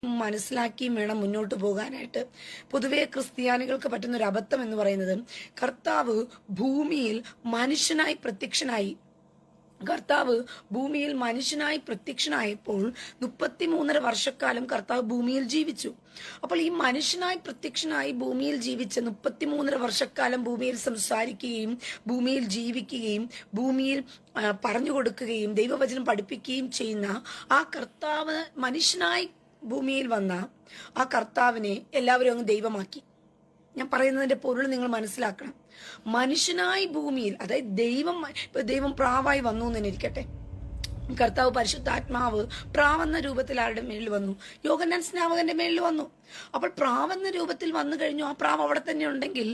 മനസ്സിലാക്കിയും വേണം മുന്നോട്ട് പോകാനായിട്ട്. പൊതുവെ ക്രിസ്ത്യാനികൾക്ക് പറ്റുന്ന ഒരു അബദ്ധം എന്ന് പറയുന്നത്, കർത്താവ് ഭൂമിയിൽ മനുഷ്യനായി പ്രത്യക്ഷനായി. കർത്താവ് ഭൂമിയിൽ മനുഷ്യനായി പ്രത്യക്ഷനായപ്പോൾ 33.5 വർഷക്കാലം കർത്താവ് ഭൂമിയിൽ ജീവിച്ചു. അപ്പോൾ ഈ മനുഷ്യനായി പ്രത്യക്ഷനായി ഭൂമിയിൽ ജീവിച്ച 33.5 വർഷക്കാലം ഭൂമിയിൽ സംസാരിക്കുകയും ഭൂമിയിൽ ജീവിക്കുകയും ഭൂമിയിൽ പറഞ്ഞു കൊടുക്കുകയും ദൈവവചനം പഠിപ്പിക്കുകയും ചെയ്യുന്ന ആ കർത്താവ്, മനുഷ്യനായി ഭൂമിയിൽ വന്ന ആ കർത്താവിനെ എല്ലാവരും അങ്ങ് ദൈവമാക്കി. ഞാൻ പറയുന്നതിന്റെ പൊരുൾ നിങ്ങൾ മനസ്സിലാക്കണം. മനുഷ്യനായി ഭൂമിയിൽ, അതായത് ദൈവം പ്രാവായി വന്നു എന്ന് ഇരിക്കട്ടെ. കർത്താവ് പരിശുദ്ധാത്മാവ് പ്രാവെന്ന രൂപത്തിൽ ആരുടെ മേളിൽ വന്നു? യോഹന്നാൻ സ്നാപകന്റെ മേളിൽ വന്നു. അപ്പോൾ പ്രാവെന്ന രൂപത്തിൽ വന്നു കഴിഞ്ഞു. ആ പ്രാവ് അവിടെ തന്നെ ഉണ്ടെങ്കിൽ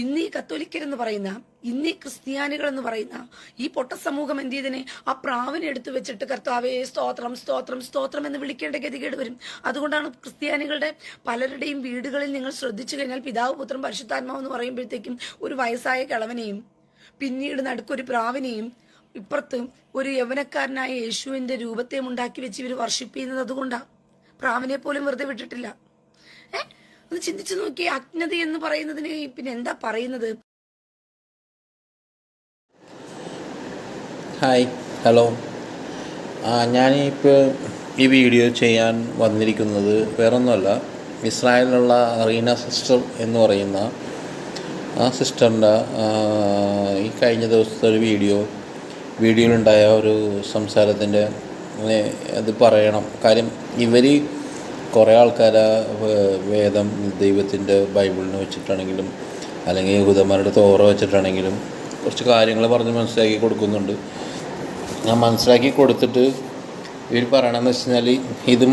ഇന്നീ കത്തോലിക്കരെന്ന് പറയുന്ന, ഇന്നീ ക്രിസ്ത്യാനികൾ എന്ന് പറയുന്ന ഈ പൊട്ട സമൂഹം എന്ത് ചെയ്തതിനെ? ആ പ്രാവിനെ എടുത്തു വെച്ചിട്ട് കർത്താവേ സ്തോത്രം സ്തോത്രം സ്തോത്രം എന്ന് വിളിക്കേണ്ട ഗതികേട് വരും. അതുകൊണ്ടാണ് ക്രിസ്ത്യാനികളുടെ പലരുടെയും വീടുകളിൽ നിങ്ങൾ ശ്രദ്ധിച്ചു കഴിഞ്ഞാൽ പിതാവ് പുത്രൻ പരിശുദ്ധാത്മാവ് എന്ന് പറയുമ്പോഴത്തേക്കും ഒരു വയസ്സായ കിളവനെയും പിന്നീട് നടുക്കൊരു പ്രാവിനെയും ഇപ്പുറത്ത് ഒരു യൗവനക്കാരനായ യേശുവിന്റെ രൂപത്തെയും ഉണ്ടാക്കി വെച്ച് ഇവർ വർഷിപ്പ് ചെയ്യുന്നത് അതുകൊണ്ടാണ്. പ്രാവിനെ പോലും വെറുതെ വിട്ടിട്ടില്ല. ഒന്ന് ചിന്തിച്ചു നോക്കിയേ. അജ്ഞത എന്ന് പറയുന്നതിന് പിന്നെ എന്താ പറയുന്നത്? Hi, hello. ഞാനിപ്പോൾ ഈ വീഡിയോ ചെയ്യാൻ വന്നിരിക്കുന്നത് വേറൊന്നുമല്ല, ഇസ്രായേലിലുള്ള റീന സിസ്റ്റർ എന്ന് പറയുന്ന ആ സിസ്റ്ററിൻ്റെ ഈ കഴിഞ്ഞ ദിവസത്തെ ഒരു വീഡിയോയിലുണ്ടായ ഒരു സംസാരത്തിൻ്റെ അത് പറയണം. കാര്യം ഇവർ കുറേ ആൾക്കാർ വേദം ദൈവത്തിൻ്റെ ബൈബിളിനെ വെച്ചിട്ടാണെങ്കിലും അല്ലെങ്കിൽ യഹൂദന്മാരുടെ തോറ വെച്ചിട്ടാണെങ്കിലും കുറച്ച് കാര്യങ്ങൾ പറഞ്ഞ് മനസ്സിലാക്കി കൊടുക്കുന്നുണ്ട്. ഞാൻ മനസ്സിലാക്കി കൊടുത്തിട്ട് ഇവർ പറയണമെന്ന് വെച്ച് കഴിഞ്ഞാൽ ഇത്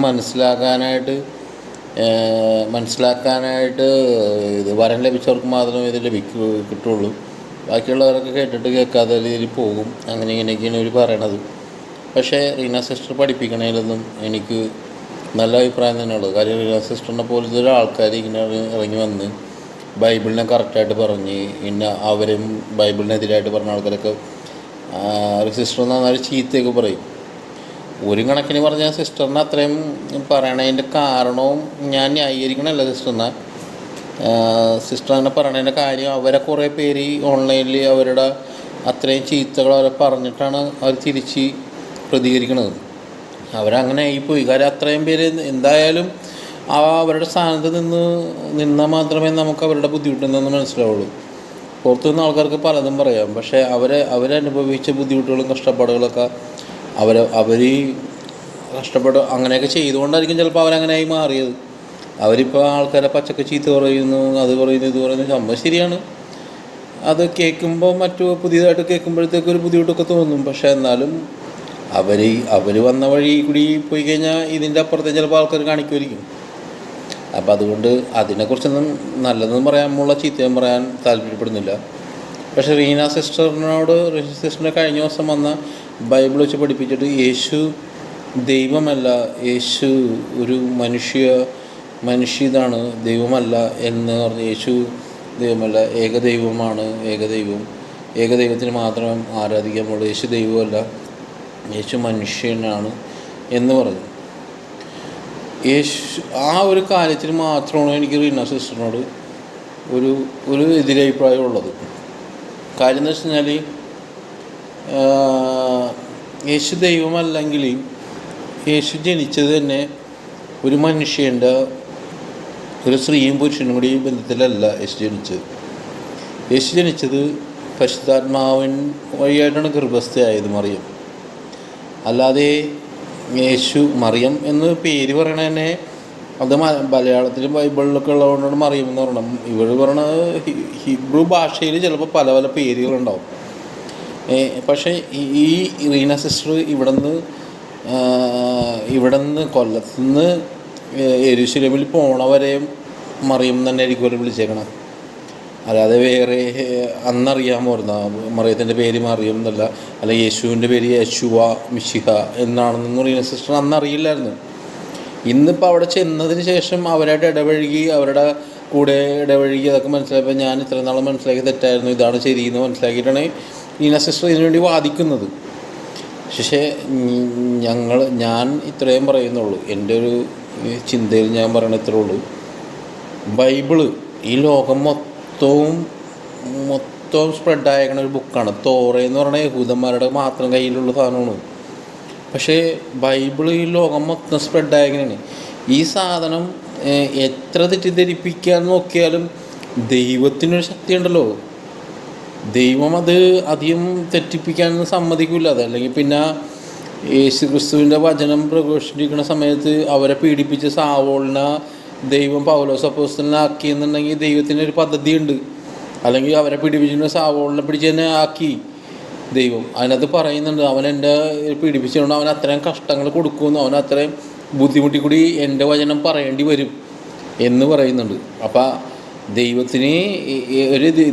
മനസ്സിലാക്കാനായിട്ട് ഇത് വരം ലഭിച്ചവർക്ക് മാത്രമേ ഇത് കിട്ടുള്ളൂ. ബാക്കിയുള്ളവരൊക്കെ കേട്ടിട്ട് കേൾക്കാതെ രീതിയിൽ പോകും. അങ്ങനെ ഇങ്ങനെയൊക്കെയാണ് ഇവർ പറയണത്. പക്ഷേ റീന സിസ്റ്റർ പഠിപ്പിക്കണതിലൊന്നും എനിക്ക് നല്ല അഭിപ്രായം തന്നെയുള്ളത്. കാര്യം റീന സിസ്റ്ററിനെ പോലത്തെ ഒരാൾക്കാർ ഇങ്ങനെ ഇറങ്ങി വന്ന് ബൈബിളിനെ കറക്റ്റായിട്ട് പറഞ്ഞ് പിന്നെ അവരും ബൈബിളിനെതിരായിട്ട് പറഞ്ഞ ആൾക്കാരൊക്കെ സിസ്റ്റർ നന്നായി ചീത്തയൊക്കെ പറയും. ഒരു കണക്കിന് പറഞ്ഞാൽ സിസ്റ്ററിനെ അത്രയും പറയണതിൻ്റെ കാരണവും ഞാൻ ന്യായീകരിക്കണമല്ല സിസ്റ്ററിനെ. സിസ്റ്റർ അങ്ങനെ പറയണതിൻ്റെ കാര്യം അവരെ കുറേ പേര് ഓൺലൈനിൽ അവരുടെ അത്രയും ചീത്തകൾ അവരെ പറഞ്ഞിട്ടാണ് അവർ തിരിച്ച് പ്രതികരിക്കണത്. അവരങ്ങനെ ആയിപ്പോയി. കാര്യം അത്രയും പേര് എന്തായാലും അവരുടെ സ്ഥാനത്ത് നിന്നാൽ മാത്രമേ നമുക്ക് അവരുടെ ബുദ്ധിമുട്ടെന്തെന്ന് മനസ്സിലാവുള്ളൂ. പുറത്തുനിന്ന് ആൾക്കാർക്ക് പലതും പറയാം, പക്ഷേ അവരനുഭവിച്ച ബുദ്ധിമുട്ടുകളും കഷ്ടപ്പാടുകളൊക്കെ അവർ കഷ്ടപ്പാട് അങ്ങനെയൊക്കെ ചെയ്തുകൊണ്ടായിരിക്കും ചിലപ്പോൾ അവരങ്ങനെയായി മാറിയത്. അവരിപ്പോൾ ആൾക്കാരെ പച്ചക്ക് ചീത്ത പറയുന്നു, അത് പറയുന്നു, ഇത് പറയുന്നു. സംഭവം ശരിയാണ്. അത് കേൾക്കുമ്പോൾ പുതിയതായിട്ട് കേൾക്കുമ്പോഴത്തേക്കൊരു ബുദ്ധിമുട്ടൊക്കെ തോന്നും. പക്ഷേ എന്നാലും അവർ വന്ന വഴി കൂടി പോയി കഴിഞ്ഞാൽ ഇതിൻ്റെ അപ്പുറത്തെ ചിലപ്പോൾ ആൾക്കാർ കാണിക്കുമായിരിക്കും. അപ്പോൾ അതുകൊണ്ട് അതിനെക്കുറിച്ചൊന്നും നല്ലതെന്ന് പറയാനുള്ള ചീത്തയും പറയാൻ താല്പര്യപ്പെടുന്നില്ല. പക്ഷേ റീന സിസ്റ്ററിൻ്റെ കഴിഞ്ഞ ദിവസം വന്ന ബൈബിൾ വെച്ച് പഠിപ്പിച്ചിട്ട് യേശു ദൈവമല്ല, യേശു ഒരു മനുഷ്യതാണ്, ദൈവമല്ല എന്ന് പറഞ്ഞ് യേശു ദൈവമല്ല, ഏകദൈവമാണ്, ഏകദൈവത്തിന് മാത്രം ആരാധിക്കാമുള്ളൂ, യേശു ദൈവമല്ല, യേശു മനുഷ്യനാണ് എന്ന് പറഞ്ഞു. ആ ഒരു കാര്യത്തിന് മാത്രമാണ് എനിക്ക് റീന സിസ്റ്ററിനോട് ഒരു എതിരഭിപ്രായം ഉള്ളത്. കാര്യം എന്ന് വെച്ച് കഴിഞ്ഞാൽ യേശു ദൈവമല്ലെങ്കിൽ യേശു ജനിച്ചത് തന്നെ ഒരു മനുഷ്യൻ്റെ ഒരു സ്ത്രീയും പുരുഷനും കൂടി ബന്ധത്തിലല്ല യേശു ജനിച്ചത് പരിശുദ്ധാത്മാവിൻ വഴിയായിട്ടാണ് ഗർഭസ്ഥയായത് മറിയം. അല്ലാതെ മറിയം എന്ന് പേര് പറയണ തന്നെ അത് മലയാളത്തിലും ബൈബിളിലൊക്കെ ഉള്ളതുകൊണ്ടാണ് മറിയം എന്ന് പറയണം. ഇവർ പറയണത് ഹിബ്രു ഭാഷയിൽ ചിലപ്പോൾ പല പല പേരുകളുണ്ടാവും. പക്ഷേ ഈ റീന സിസ്റ്റർ ഇവിടുന്ന് കൊല്ലത്തുനിന്ന് യെരൂശലേമിൽ പോണവരെ മറിയം തന്നെ ആയിരിക്കും അവർ വിളിച്ചേക്കണം. അല്ലാതെ വേറെ അന്നറിയാമായിരുന്ന മറിയത്തിൻ്റെ പേര് മറിയം എന്നല്ല, അല്ല യേശുവിൻ്റെ പേര് യേശുവ മിശിഹ എന്നാണെന്നൊന്നും റീന സിസ്റ്റർ അന്നറിയില്ലായിരുന്നു. ഇന്നിപ്പോൾ അവിടെ ചെന്നതിന് ശേഷം അവരായിട്ട് അവരുടെ കൂടെ ഇടപഴകി അതൊക്കെ മനസ്സിലായപ്പോൾ ഞാൻ ഇത്ര നാൾ മനസ്സിലാക്കി തെറ്റായിരുന്നു, ഇതാണ് ശരിയെന്ന് മനസ്സിലാക്കിയിട്ടാണ് റീന സിസ്റ്റർ ഇതിനുവേണ്ടി വാദിക്കുന്നത്. പക്ഷേ ഞാൻ ഇത്രയും പറയുന്നുള്ളൂ. എൻ്റെ ഒരു ഈ ചിന്തയിൽ ഞാൻ പറയണ ഇത്രേ ഉള്ളൂ. ബൈബിള് ഈ ലോകം മൊത്തവും സ്പ്രെഡായേക്കണ ഒരു ബുക്കാണ്. തോറയെന്ന് പറഞ്ഞാൽ യഹൂദന്മാരുടെ മാത്രം കയ്യിലുള്ള സാധനമാണ്. പക്ഷേ ബൈബിള് ഈ ലോകം മൊത്തം സ്പ്രെഡായേക്കണാണ്. ഈ സാധനം എത്ര തെറ്റിദ്ധരിപ്പിക്കാൻ നോക്കിയാലും ദൈവത്തിനൊരു ശക്തി ഉണ്ടല്ലോ. ദൈവം അത് അധികം തെറ്റിപ്പിക്കാൻ സമ്മതിക്കില്ല. അതല്ലെങ്കിൽ പിന്നെ യേശു ക്രിസ്തുവിൻ്റെ വചനം പ്രഘോഷിക്കുന്ന സമയത്ത് അവരെ പീഡിപ്പിച്ച് സാവോളിനെ ദൈവം പൗലോസ് അപ്പോസ്തലനെ ആക്കിയെന്നുണ്ടെങ്കിൽ ദൈവത്തിനൊരു പദ്ധതിയുണ്ട്. അല്ലെങ്കിൽ അവരെ പീഡിപ്പിച്ചിട്ട് സാവോളിനെ പിടിച്ച് തന്നെ ആക്കി ദൈവം. അതിനകത്ത് പറയുന്നുണ്ട്, അവൻ എൻ്റെ പീഡിപ്പിച്ചുകൊണ്ട് അവൻ അത്രയും കഷ്ടങ്ങൾ കൊടുക്കുമെന്ന്, അവൻ അത്രയും ബുദ്ധിമുട്ടി കൂടി എൻ്റെ വചനം പറയേണ്ടി വരും എന്ന് പറയുന്നുണ്ട്. അപ്പം ദൈവത്തിന്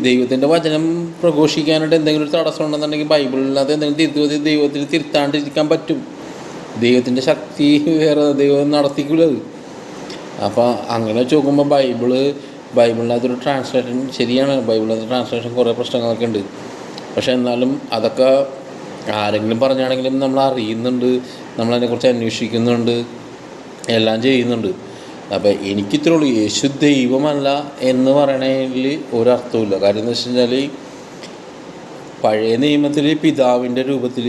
ദൈവത്തിൻ്റെ വചനം പ്രഘോഷിക്കാനായിട്ട് എന്തെങ്കിലും ഒരു തടസ്സം ഉണ്ടെന്നുണ്ടെങ്കിൽ ബൈബിളിനകത്ത് എന്തെങ്കിലും ദൈവത്തിന് തിരുത്താണ്ടിരിക്കാൻ പറ്റും. ദൈവത്തിൻ്റെ ശക്തി വേറെ ദൈവം നടത്തിക്കില്ലത്. അപ്പോൾ അങ്ങനെ വെച്ച് നോക്കുമ്പോൾ ബൈബിളിനകത്തൊരു ട്രാൻസ്ലേഷൻ ശരിയാണ്. ബൈബിളിനകത്ത് ട്രാൻസ്ലേഷൻ കുറേ പ്രശ്നങ്ങളൊക്കെ ഉണ്ട്. പക്ഷേ എന്നാലും അതൊക്കെ ആരെങ്കിലും പറഞ്ഞാണെങ്കിലും നമ്മൾ അറിയുന്നുണ്ട്, നമ്മളതിനെക്കുറിച്ച് അന്വേഷിക്കുന്നുണ്ട്, എല്ലാം ചെയ്യുന്നുണ്ട്. അപ്പോൾ എനിക്കിത്രേ ഉള്ളൂ, യേശു ദൈവമല്ല എന്ന് പറയണതിൽ ഒരർത്ഥമില്ല. കാര്യം എന്ന് വെച്ച് കഴിഞ്ഞാൽ പഴയ നിയമത്തിൽ പിതാവിൻ്റെ രൂപത്തിൽ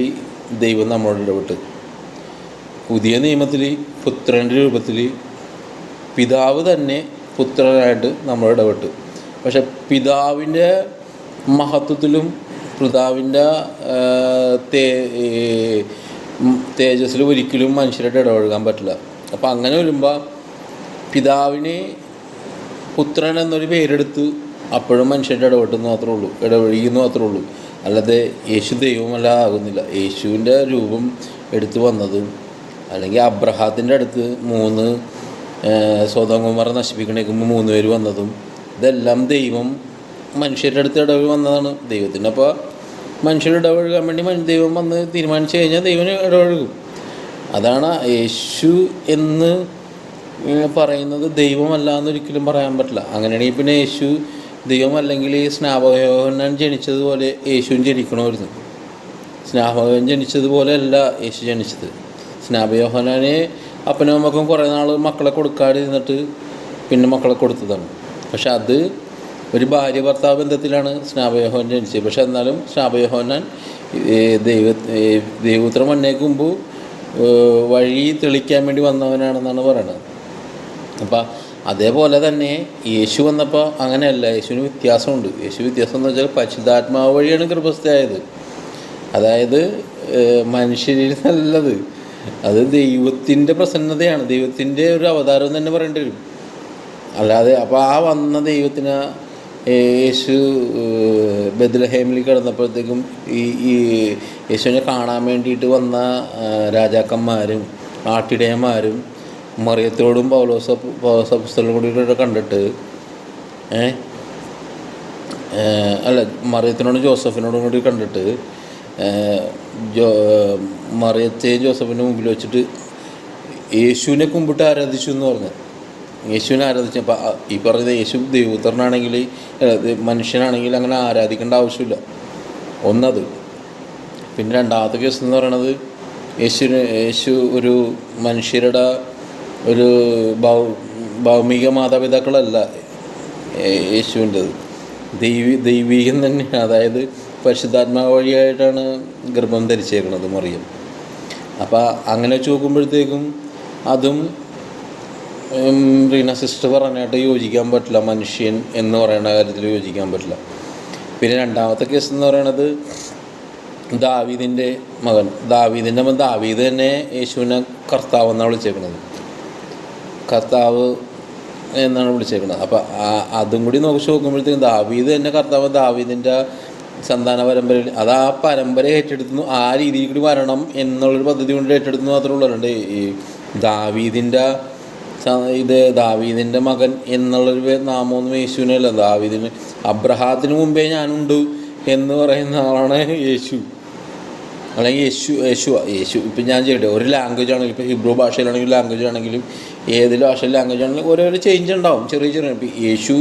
ദൈവം നമ്മളോട് ഇടപെട്ട്, പുതിയ നിയമത്തിൽ പുത്രൻ്റെ രൂപത്തിൽ പിതാവ് തന്നെ പുത്രനായിട്ട് നമ്മളോട് ഇടപെട്ട്. പക്ഷെ പിതാവിൻ്റെ മഹത്വത്തിലും പിതാവിൻ്റെ തേജസ്സിലും ഒരിക്കലും മനുഷ്യരായിട്ട് ഇടപഴകാൻ പറ്റില്ല. അപ്പോൾ അങ്ങനെ വരുമ്പോൾ പിതാവിന് പുത്രൻ എന്നൊരു പേരെടുത്ത് അപ്പോഴും മനുഷ്യരുടെ ഇടപെട്ടെന്ന് മാത്രമേ ഉള്ളൂ, ഇടപഴകിയെന്ന് മാത്രമേ ഉള്ളൂ. അല്ലാതെ യേശു ദൈവമല്ല ആകുന്നില്ല. യേശുവിൻ്റെ രൂപം എടുത്ത് വന്നതും, അല്ലെങ്കിൽ അബ്രഹാത്തിൻ്റെ അടുത്ത് 3 സ്വതം കുമാരെ നശിപ്പിക്കണേക്കുമ്പോൾ 3 പേര് വന്നതും, ഇതെല്ലാം ദൈവം മനുഷ്യരുടെ അടുത്ത് ഇടപഴകി വന്നതാണ്. ദൈവത്തിന് അപ്പോൾ മനുഷ്യരുടെ ഇടപഴകാൻ വേണ്ടി ദൈവം വന്ന് തീരുമാനിച്ചു കഴിഞ്ഞാൽ ദൈവം ഇടപഴകും. അതാണ് യേശു എന്ന് പറയുന്നത് ദൈവമല്ല എന്നൊരിക്കലും പറയാൻ പറ്റില്ല. അങ്ങനെയാണെങ്കിൽ പിന്നെ യേശു ദൈവമല്ലെങ്കിൽ സ്നാപകയോഹന്നാൻ ജനിച്ചതുപോലെ യേശുവും ജനിക്കണമായിരുന്നു. സ്നാപകൻ ജനിച്ചതുപോലെ അല്ല യേശു ജനിച്ചത്. സ്നാപകയോഹന്നാനെ അപ്പനും അമ്മക്കും കുറേ നാൾ മക്കളെ കൊടുക്കാതിരുന്നിട്ട് പിന്നെ മക്കളെ കൊടുത്തതാണ്. പക്ഷെ അത് ഒരു ഭാര്യ ഭർത്താവ് ബന്ധത്തിലാണ് സ്നാപകയോഹന്നാൻ ജനിച്ചത്. പക്ഷെ എന്നാലും സ്നാപകയോഹന്നാൻ ദൈവപുത്രൻ വന്നേക്ക് മുമ്പ് വഴി തെളിക്കാൻ വേണ്ടി വന്നവനാണെന്നാണ് പറയുന്നത്. അപ്പം അതേപോലെ തന്നെ യേശു വന്നപ്പോൾ അങ്ങനെയല്ല, യേശുവിന് വ്യത്യാസമുണ്ട്. വ്യത്യാസം എന്ന് വെച്ചാൽ പരിശുദ്ധാത്മാവ് വഴിയാണ് ഗർഭസ്ഥയായത്. അതായത് മനുഷ്യരിൽ നല്ലത് അത് ദൈവത്തിൻ്റെ പ്രസന്നതയാണ്, ദൈവത്തിൻ്റെ ഒരു അവതാരം തന്നെ പറയേണ്ടി വരും. അല്ലാതെ അപ്പോൾ ആ വന്ന ദൈവത്തിന് യേശു ബെത്ലഹേമിൽ കിടന്നപ്പോഴത്തേക്കും ഈ യേശുവിനെ കാണാൻ വേണ്ടിയിട്ട് വന്ന രാജാക്കന്മാരും ആട്ടിടയന്മാരും മറിയത്തോടും പൗലോസപ്പോസ്തലനും കൂടി കണ്ടിട്ട് മറിയത്തിനോടും ജോസഫിനോടും കൂടി കണ്ടിട്ട് മറിയത്തെയും ജോസഫിൻ്റെ മുമ്പിൽ വെച്ചിട്ട് യേശുവിനെ കുമ്പിട്ട് ആരാധിച്ചു എന്ന് പറഞ്ഞു. യേശുവിനെ ആരാധിച്ചപ്പോൾ ഈ പറയുന്നത് യേശു ദൈവപുത്രനാണെങ്കിൽ മനുഷ്യനാണെങ്കിൽ അങ്ങനെ ആരാധിക്കേണ്ട ആവശ്യമില്ല. ഒന്നത്. പിന്നെ രണ്ടാമത്തെ കേസ് എന്ന് പറയണത് യേശു ഒരു മനുഷ്യരുടെ ഒരു ഭൗമിക മാതാപിതാക്കളല്ല യേശുവിൻ്റെത്, ദൈവീകം തന്നെയാണ്. അതായത് പരിശുദ്ധാത്മാവ് വഴിയായിട്ടാണ് ഗർഭം ധരിച്ചേക്കുന്നത് മറിയം. അപ്പോൾ അങ്ങനെ വെച്ച് നോക്കുമ്പോഴത്തേക്കും അതും റീന സിസ്റ്റർ പറഞ്ഞായിട്ട് യോജിക്കാൻ പറ്റില്ല. മനുഷ്യൻ എന്ന് പറയുന്ന കാര്യത്തിൽ യോജിക്കാൻ പറ്റില്ല. പിന്നെ രണ്ടാമത്തെ കേസ് എന്ന് പറയുന്നത് ദാവീദിൻ്റെ മകൻ. ദാവീദ് തന്നെ യേശുവിനെ കർത്താവ് എന്നാണ് വിളിച്ചേക്കുന്നത്, കർത്താവ് എന്നാണ് വിളിച്ചേക്കുന്നത്. അപ്പം അതും കൂടി നോക്കുമ്പോഴത്തേക്കും ദാവീദ് തന്നെ കർത്താവ്, ദാവീദിൻ്റെ സന്താന പരമ്പരയിൽ അത് ആ പരമ്പര ഏറ്റെടുത്തുന്നു, ആ രീതിയിൽ കൂടി വരണം എന്നുള്ളൊരു പദ്ധതി കൊണ്ട് ഏറ്റെടുത്തുന്നു മാത്രമേ ഉള്ളൂ. ഈ ദാവീദിൻ്റെ മകൻ എന്നുള്ളൊരു നാമമൊന്നും യേശുവിനല്ല. ദാവീദിന് അബ്രഹാത്തിന് മുമ്പേ ഞാനുണ്ട് എന്ന് പറയുന്ന ആളാണ് യേശു. അല്ലെങ്കിൽ യേശു ഇപ്പം ഞാൻ ചെയ്യട്ടെ, ഒരു ലാംഗ്വേജ് ആണെങ്കിലും, ഇപ്പോൾ ഹിബ്രു ഭാഷയിലാണെങ്കിലും ലാംഗ്വേജ് ആണെങ്കിലും ഏത് ഭാഷയിൽ ലാംഗ്വേജ് ആണെങ്കിലും ഓരോരോ ചേഞ്ച് ഉണ്ടാവും, ചെറിയ ഇപ്പം യേശു,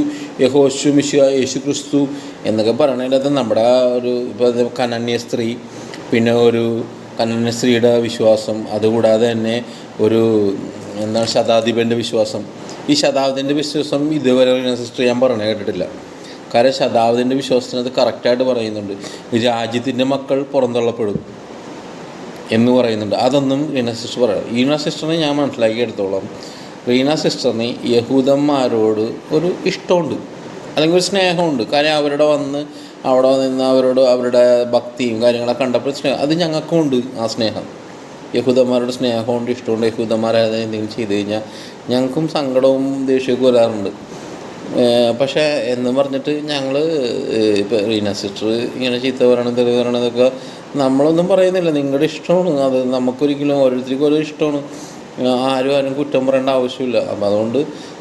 യഹോശു, മിശിഹ, യേശു ക്രിസ്തു എന്നൊക്കെ പറയണതിനകത്ത് നമ്മുടെ ഒരു ഇപ്പോൾ കനാന്യ സ്ത്രീ, പിന്നെ ഒരു കനാന്യ സ്ത്രീയുടെ വിശ്വാസം, അതുകൂടാതെ തന്നെ ഒരു എന്താണ് ശതാധിപൻ്റെ വിശ്വാസം. ഈ ശതാബ്ദിൻ്റെ വിശ്വാസം ഇതുവരെ സിസ്റ്റർ ഞാൻ പറഞ്ഞു കേട്ടിട്ടില്ല. കാരണം ശതാബ്ദിൻ്റെ വിശ്വാസത്തിനത് കറക്റ്റായിട്ട് പറയുന്നുണ്ട്, രാജ്യത്തിൻ്റെ മക്കൾ പുറന്തള്ളപ്പെടും എന്ന് പറയുന്നുണ്ട്. അതൊന്നും റീന സിസ്റ്റർ പറയാം. റീന സിസ്റ്ററിനെ ഞാൻ മനസ്സിലാക്കി എടുത്തോളാം, റീന സിസ്റ്ററിന് യഹൂദന്മാരോട് ഒരു ഇഷ്ടമുണ്ട്, അല്ലെങ്കിൽ ഒരു സ്നേഹമുണ്ട്. കാര്യം അവിടെ നിന്ന് അവരുടെ ഭക്തിയും കാര്യങ്ങളൊക്കെ കണ്ടപ്പോൾ അത് ഞങ്ങൾക്കും ഉണ്ട്. ആ സ്നേഹം, യഹൂദന്മാരുടെ സ്നേഹമുണ്ട്, ഇഷ്ടമുണ്ട്. യഹൂദന്മാരെ എന്തെങ്കിലും ചെയ്ത് കഴിഞ്ഞാൽ ഞങ്ങൾക്കും സങ്കടവും ദേഷ്യമൊക്കെ വരാറുണ്ട്. പക്ഷേ എന്ന് പറഞ്ഞിട്ട് ഞങ്ങൾ ഇപ്പോൾ റീന സിസ്റ്റർ ഇങ്ങനെ ചീത്ത പറയണം, തെറി പറയണതൊക്കെ നമ്മളൊന്നും പറയുന്നില്ല. നിങ്ങളുടെ ഇഷ്ടമാണ് അത്. നമുക്കൊരിക്കലും ഓരോരുത്തർക്കും ഓരോ ഇഷ്ടമാണ്. ആരും കുറ്റം പറയേണ്ട ആവശ്യമില്ല. അപ്പം അതുകൊണ്ട്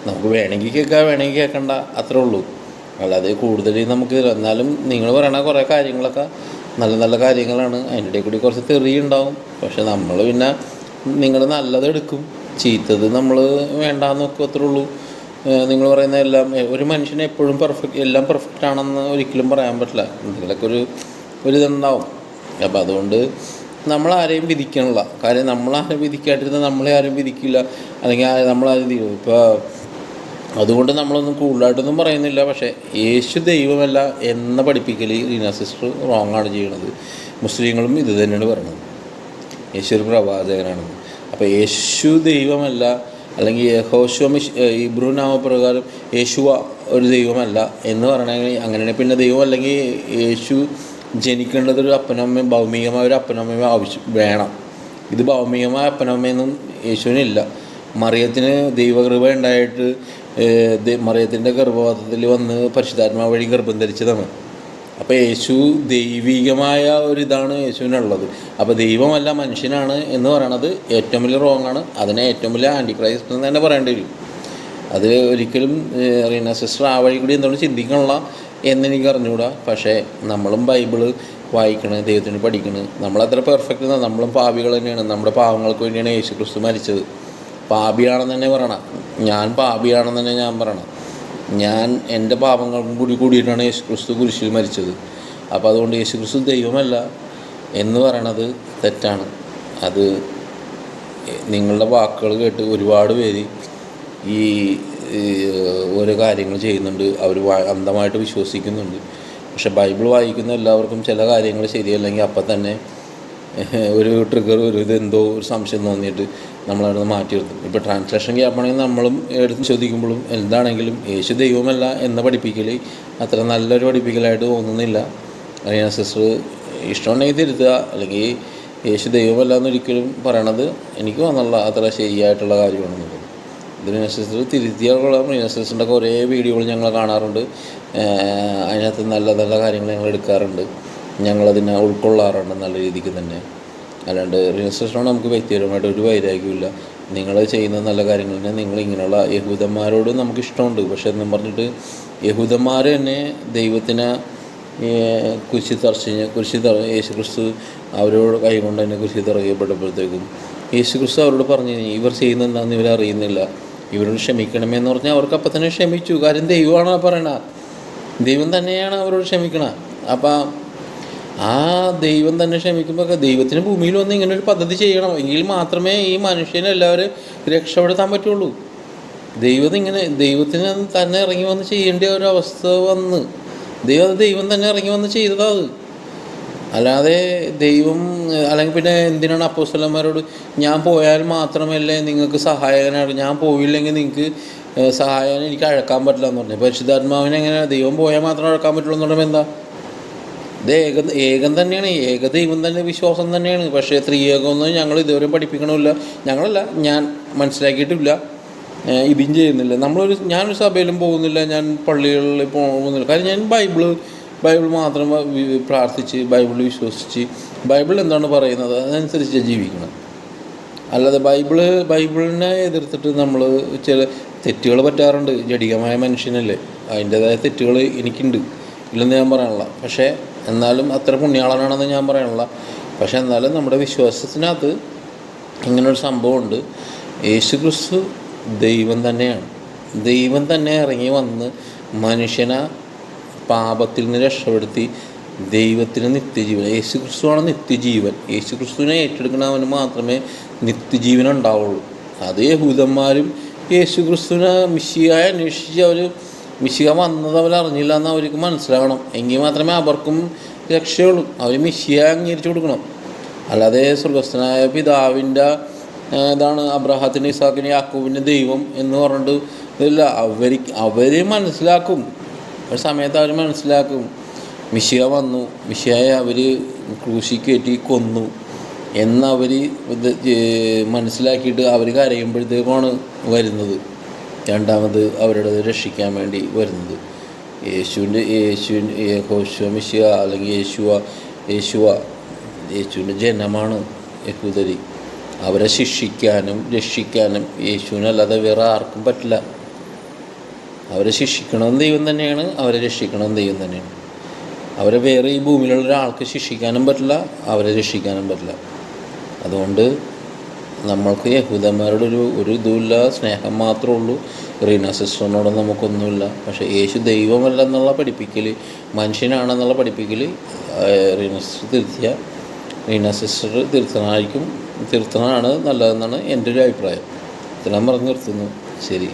നമുക്ക് വേണമെങ്കിൽ കേൾക്കാം, വേണമെങ്കിൽ കേൾക്കണ്ട, അത്രേ ഉള്ളൂ. അല്ലാതെ കൂടുതൽ നമുക്ക്. എന്നാലും നിങ്ങൾ പറയണ കുറേ കാര്യങ്ങളൊക്കെ നല്ല നല്ല കാര്യങ്ങളാണ്. അതിൻ്റെ ഇടയിൽ കൂടി കുറച്ച് തെറി ഉണ്ടാവും. പക്ഷെ നമ്മൾ പിന്നെ നിങ്ങൾ നല്ലത് എടുക്കും, ചീത്തത് നമ്മൾ വേണ്ടാന്ന് നോക്കും, അത്രേ ഉള്ളൂ. നിങ്ങൾ പറയുന്ന എല്ലാം, ഒരു മനുഷ്യനെ എപ്പോഴും എല്ലാം പെർഫെക്റ്റ് ആണെന്ന് ഒരിക്കലും പറയാൻ പറ്റില്ല. എന്തെങ്കിലുമൊക്കെ ഒരിതുണ്ടാവും. അപ്പം അതുകൊണ്ട് നമ്മളാരെയും വിധിക്കണില്ല. കാര്യം നമ്മളാരും വിധിക്കാണ്ടിരുന്നാൽ നമ്മളെ ആരും വിധിക്കില്ല, അല്ലെങ്കിൽ നമ്മളാരും ഇപ്പോൾ. അതുകൊണ്ട് നമ്മളൊന്നും കൂടുതലായിട്ടൊന്നും പറയുന്നില്ല. പക്ഷേ യേശു ദൈവമല്ല എന്ന പഠിപ്പിക്കൽ റീന സിസ്റ്റർ റോങ് ആണ് ചെയ്യണത്. മുസ്ലിങ്ങളും ഇത് തന്നെയാണ് പറയുന്നത്, യേശു ഒരു പ്രവാചകനാണെന്ന്. അപ്പോൾ യേശു ദൈവമല്ല, അല്ലെങ്കിൽ ഇബ്രു നാമപ്രകാരം യേശുവ ഒരു ദൈവമല്ല എന്ന് പറയണമെങ്കിൽ അങ്ങനെയാണ്. പിന്നെ ദൈവം അല്ലെങ്കിൽ യേശു ജനിക്കേണ്ടത് ഒരു അപ്പനമ്മയും ഭൗമികമായ ഒരു അപ്പനമ്മയും വേണം. ഇത് ഭൗമികമായ അപ്പനമ്മയൊന്നും യേശുവിനില്ല. മറിയത്തിന് ദൈവകൃപ ഉണ്ടായിട്ട് മറിയത്തിൻ്റെ ഗർഭപാത്രത്തിൽ വന്ന് പരിശുദ്ധാത്മാവ് വഴി ഗർഭം ധരിച്ചതാണ്. അപ്പോൾ യേശു ദൈവികമായ ഒരിതാണ് യേശുവിനുള്ളത്. അപ്പോൾ ദൈവമല്ല മനുഷ്യനാണ് എന്ന് പറയണത് ഏറ്റവും വലിയ റോങ്ങാണ്. അതിനെ ഏറ്റവും വലിയ ആൻറ്റി ക്രൈസ്റ്റ് എന്ന് തന്നെ പറയേണ്ടി വരും. അത് ഒരിക്കലും റീന സിസ്റ്റർ ആ വഴി കൂടി എന്തുകൊണ്ട് ചിന്തിക്കണില്ല എന്നെനിക്ക് അറിഞ്ഞുകൂടാ. പക്ഷേ നമ്മളും ബൈബിള് വായിക്കണേ, ദൈവത്തിന് പഠിക്കണേ. നമ്മളത്ര പെർഫെക്റ്റ് എന്നാൽ നമ്മളും പാപികൾ തന്നെയാണ്. നമ്മുടെ പാവങ്ങൾക്ക് വേണ്ടിയാണ് യേശു ക്രിസ്തു മരിച്ചത്. പാപിയാണെന്ന് തന്നെ പറയണം, ഞാൻ പാപിയാണെന്ന് തന്നെ ഞാൻ പറയണം. എൻ്റെ പാപങ്ങൾക്കും കൂടിയിട്ടാണ് യേശു ക്രിസ്തു കുരിശിൽ മരിച്ചത്. അപ്പോൾ അതുകൊണ്ട് യേശു ക്രിസ്തു ദൈവമല്ല എന്ന് പറയണത് തെറ്റാണ്. അത് നിങ്ങളുടെ വാക്കുകൾ കേട്ട് ഒരുപാട് പേര് ഈ ഓരോ കാര്യങ്ങൾ ചെയ്യുന്നുണ്ട്. അവർ അന്ധമായിട്ട് വിശ്വസിക്കുന്നുണ്ട്. പക്ഷെ ബൈബിൾ വായിക്കുന്ന എല്ലാവർക്കും ചില കാര്യങ്ങൾ ശരിയല്ലെങ്കിൽ അപ്പം തന്നെ ഒരു ട്രിഗർ, ഇതെന്തോ ഒരു സംശയം തോന്നിയിട്ട് നമ്മളവിടെ നിന്ന് മാറ്റി നിർത്തും. ഇപ്പോൾ ട്രാൻസ്ലേഷൻ ഗ്യാപ്പാണെങ്കിൽ നമ്മളും എടുത്ത് ചോദിക്കുമ്പോഴും എന്താണെങ്കിലും യേശു ദൈവമല്ല എന്ന പഠിപ്പിക്കൽ അത്ര നല്ലൊരു പഠിപ്പിക്കലായിട്ട് തോന്നുന്നില്ല. റീന സിസ്റ്റർ ഇഷ്ടമുണ്ടെങ്കിൽ തിരുത്തുക, അല്ലെങ്കിൽ യേശു ദൈവമല്ല എന്നൊരിക്കലും പറയണത് എനിക്ക് തോന്നുന്നില്ല അത്ര ശരിയായിട്ടുള്ള കാര്യമാണെന്നുള്ളത്. ഇത് റീന സിസ്റ്റർ തിരുത്തിയുള്ള റീന സിസ്റ്ററിൻ്റെ കുറേ വീഡിയോകൾ ഞങ്ങൾ കാണാറുണ്ട്. അതിനകത്ത് നല്ല നല്ല കാര്യങ്ങൾ ഞങ്ങൾ എടുക്കാറുണ്ട്, ഞങ്ങളതിനെ ഉൾക്കൊള്ളാറുണ്ട് നല്ല രീതിക്ക് തന്നെ. അല്ലാണ്ട് റീന സിസ്റ്ററിനോട് നമുക്ക് വ്യക്തിപരമായിട്ട് ഒരു വൈരാഗ്യമില്ല. നിങ്ങൾ ചെയ്യുന്ന നല്ല കാര്യങ്ങൾ തന്നെ. നിങ്ങൾ ഇങ്ങനെയുള്ള യഹൂദന്മാരോട് നമുക്ക് ഇഷ്ടമുണ്ട്. പക്ഷെ എന്നും പറഞ്ഞിട്ട് യഹൂദന്മാർ തന്നെ ദൈവത്തിനെ യേശു ക്രിസ്തു അവരോട് കൈകൊണ്ട് തന്നെ കുരിശി തറയപ്പെട്ടപ്പോഴത്തേക്കും യേശു ക്രിസ്തു അവരോട് പറഞ്ഞു, ഇവർ ചെയ്യുന്ന എന്താണെന്ന് ഇവരറിയുന്നില്ല, ഇവരോട് ക്ഷമിക്കണമെന്ന് പറഞ്ഞാൽ അവർക്ക് അപ്പം തന്നെ ക്ഷമിച്ചു. കാര്യം ദൈവമാണ് പറയണ, ദൈവം തന്നെയാണ് അവരോട് ക്ഷമിക്കണം. അപ്പം ആ ദൈവം തന്നെ ക്ഷമിക്കുമ്പോൾ ദൈവത്തിന് ഭൂമിയിൽ വന്ന് ഇങ്ങനെ ഒരു പദ്ധതി ചെയ്യണം, എങ്കിൽ മാത്രമേ ഈ മനുഷ്യനെല്ലാവരും രക്ഷപ്പെടുത്താൻ പറ്റുള്ളൂ. ദൈവത്തിന് തന്നെ ഇറങ്ങി വന്ന് ചെയ്യേണ്ട ഒരവസ്ഥ വന്ന് ദൈവം തന്നെ ഇറങ്ങി വന്ന് ചെയ്തതാണ്. അല്ലാതെ ദൈവം അല്ലെങ്കിൽ പിന്നെ എന്തിനാണ് അപ്പോസ്തലന്മാരോട് ഞാൻ പോയാൽ മാത്രമല്ലേ നിങ്ങൾക്ക് സഹായകനാണ്, ഞാൻ പോയില്ലെങ്കിൽ നിങ്ങൾക്ക് സഹായം എനിക്ക് അഴക്കാൻ പറ്റില്ല എന്ന് പറഞ്ഞു. പരിശുദ്ധാത്മാവിനെ എങ്ങനെ ദൈവം പോയാൽ മാത്രം അഴക്കാൻ പറ്റുള്ളൂ എന്ന് പറയുമ്പോൾ എന്താ? ഇത് ഏകം തന്നെയാണ്, ഏക ദൈവം തന്നെ, വിശ്വാസം തന്നെയാണ്. പക്ഷേ ത്രിയേകമൊന്നും ഞങ്ങൾ ഇതുവരെ പഠിപ്പിക്കണമില്ല. ഞാൻ മനസ്സിലാക്കിയിട്ടില്ല, ഇതും ചെയ്യുന്നില്ല. ഞാനൊരു സഭയിലും പോകുന്നില്ല, ഞാൻ പള്ളികളിൽ പോകുന്നില്ല. കാര്യം ഞാൻ ബൈബിൾ മാത്രം പ്രാർത്ഥിച്ച് ബൈബിൾ വിശ്വസിച്ച് ബൈബിൾ എന്താണ് പറയുന്നത് അതനുസരിച്ച് ജീവിക്കണം. അല്ലാതെ ബൈബിളിനെ എതിർത്തിട്ട് നമ്മൾ ചില തെറ്റുകൾ പറ്റാറുണ്ട്. ജഡികമായ മനുഷ്യനല്ലേ, അതിൻ്റേതായ തെറ്റുകൾ എനിക്കുണ്ട്, ഇല്ലെന്ന് ഞാൻ പറയാനുള്ള. പക്ഷേ എന്നാലും അത്ര പുണ്യാളനാണെന്ന് ഞാൻ പറയാനുള്ള. പക്ഷേ എന്നാലും നമ്മുടെ വിശ്വാസത്തിനകത്ത് ഇങ്ങനൊരു സംഭവമുണ്ട്. യേശു ക്രിസ്തു ദൈവം തന്നെയാണ്. ദൈവം തന്നെ ഇറങ്ങി വന്ന് മനുഷ്യനെ പാപത്തിൽ നിന്ന് രക്ഷപ്പെടുത്തി ദൈവത്തിന് നിത്യജീവൻ. യേശു ക്രിസ്തുവാണ് നിത്യജീവൻ. യേശു ക്രിസ്തുവിനെ ഏറ്റെടുക്കുന്നവന് മാത്രമേ നിത്യജീവൻ ഉണ്ടാവുള്ളൂ. അത് യഹൂദന്മാരും യേശു ക്രിസ്തുവിനെ മിശിഹായെ അന്വേഷിച്ച് അവർ മിശിഹ വന്നത് അവർ അറിഞ്ഞില്ല എന്ന് അവർക്ക് മനസ്സിലാകണം. എങ്കിൽ മാത്രമേ അവർക്കും രക്ഷയുള്ളൂ. അവർ മിശിഹായെ അംഗീകരിച്ചു കൊടുക്കണം. അല്ലാതെ സ്വർഗസ്ഥനായ പിതാവിൻ്റെ ഇതാണ് അബ്രഹാത്തിൻ്റെ ഇസാക്കിൻ്റെ യാക്കോബിൻ്റെ ദൈവം എന്ന് പറഞ്ഞിട്ട് ഇല്ല. അവർ മനസ്സിലാക്കും, ഒരു സമയത്ത് അവർ മനസ്സിലാക്കും മിശിഹ വന്നു, മിശിഹയെ അവർ ക്രൂശിൽ കയറ്റി കൊന്നു എന്നവർ ഇത് മനസ്സിലാക്കിയിട്ട് അവർ കരയുമ്പോഴത്തേക്കാണ് വരുന്നത്, രണ്ടാമത് അവരുടെ രക്ഷിക്കാൻ വേണ്ടി വരുന്നത്. യേശുവിൻ്റെ മിശിഹ അല്ലെങ്കിൽ യേശുവിൻ്റെ ജനമാണ് യഹൂദര്. അവരെ ശിക്ഷിക്കാനും രക്ഷിക്കാനും യേശുവിനല്ലാതെ വേറെ ആർക്കും പറ്റില്ല. അവരെ ശിക്ഷിക്കണം ദൈവം തന്നെയാണ്, അവരെ രക്ഷിക്കണം ദൈവം തന്നെയാണ്. അവരെ വേറെ ഈ ഭൂമിയിലുള്ള ഒരാൾക്ക് ശിക്ഷിക്കാനും പറ്റില്ല, അവരെ രക്ഷിക്കാനും പറ്റില്ല. അതുകൊണ്ട് നമ്മൾക്ക് യഹൂദന്മാരുടെ ഒരു ഇതുമില്ല, സ്നേഹം മാത്രമേ ഉള്ളൂ. റീന സിസ്റ്ററിനോട് നമുക്കൊന്നുമില്ല. പക്ഷേ യേശു ദൈവമല്ല എന്നുള്ള പഠിപ്പിക്കൽ, മനുഷ്യനാണെന്നുള്ള പഠിപ്പിക്കൽ റീന സിസ്റ്റർ തിരുത്തണമാണ് നല്ലതെന്നാണ് എൻ്റെ ഒരു അഭിപ്രായം. ഇതെല്ലാം പറഞ്ഞു നിർത്തുന്നു. ശരി.